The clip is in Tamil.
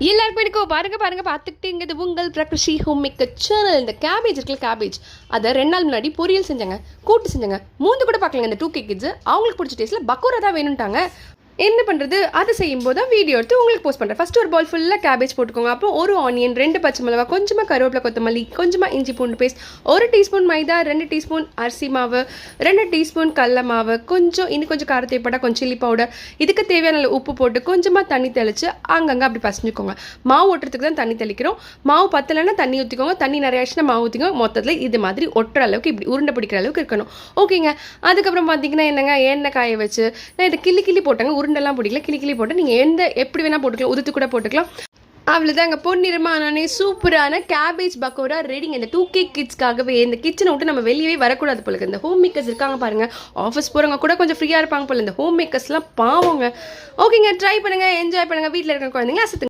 எல்லாருக்கும் எனக்கு பாருங்க பார்த்துக்கிட்டே உங்கள் பிரகிருஷி ஹோம் மேக்கர் சேனல். இந்த கேபேஜ் இருக்குல்ல, கேபேஜ் அதை 2 நாள் முன்னாடி பொரியல் செஞ்சாங்க, கூட்டு செஞ்சாங்க. மூந்து கூட பார்க்கலங்க. இந்த 2K கிட்ஸ் அவங்களுக்கு பிடிச்ச டேஸ்ட்டில் பக்கோரா தான் வேணும்ட்டாங்க. என்ன பண்ணுறது, அது செய்யும்போது தான் வீடியோ எடுத்து உங்களுக்கு போஸ்ட் பண்ணுறேன். ஃபஸ்ட்டு ஒரு பால் ஃபுல்லாக கேபேஜ் போட்டுக்கோங்க. அப்புறம் ஒரு ஆனியன், 2 பச்சை மிளகா, கொஞ்சமாக கருவேப்பிலை, கொத்தமல்லி, கொஞ்சமாக இஞ்சி பூண்டு பேஸ்ட், 1 டீஸ்பூன் மைதா, 2 டீஸ்பூன் அரிசி மாவு, 2 டீஸ்பூன் கடல மாவு, கொஞ்சம் கார தேவைப்பட்டா கொஞ்சம் சில்லி பவுடர், இதுக்கு தேவையான உப்பு போட்டு கொஞ்சமாக தண்ணி தெளித்து அங்கங்கே அப்படி பசஞ்சுக்கோங்க. மாவு ஓட்டுறதுக்கு தான் தண்ணி தெளிக்கிறோம். மாவு பத்தலைன்னா தண்ணி ஊற்றிக்கோங்க. தண்ணி நிறைய ஆச்சுன்னா மாவு ஊற்றிக்கோங்க. மொத்தத்தில் இது மாதிரி ஒட்டுற அளவுக்கு இப்படி உருண்டை பிடிக்கிற அளவுக்கு இருக்கணும். ஓகேங்க. அதுக்கப்புறம் பார்த்தீங்கன்னா என்னங்க, எண்ணெய் காய வச்சு நான் இதை கிள்ளி போட்டேங்க. உருண்டெல்லாம் பிடிக்கல, கிளி போட்டு நீங்கள் எப்படி வேணால் போட்டுக்கலாம், உதுத்து கூட போட்டுக்கலாம். அவ்வளோதாங்க. பொன்னிறமானே சூப்பரான கேபேஜ் பக்கோரா ரெடிங்க. இந்த 2K கிட்ஸ்க்காகவே இந்த கிச்சனை விட்டு நம்ம வெளியே வரக்கூடாது போல. இந்த ஹோம் மேக்கர்ஸ் இருக்காங்க பாருங்கள், ஆஃபீஸ் போகிறவங்க கூட கொஞ்சம் ஃப்ரீயாக இருப்பாங்க போல. இந்த ஹோம் மேக்கர்ஸ்லாம் பாவங்க. ஓகேங்க, ட்ரை பண்ணுங்கள், என்ஜாய் பண்ணுங்கள். வீட்டில் இருக்கிற குழந்தைங்க அசத்துங்க.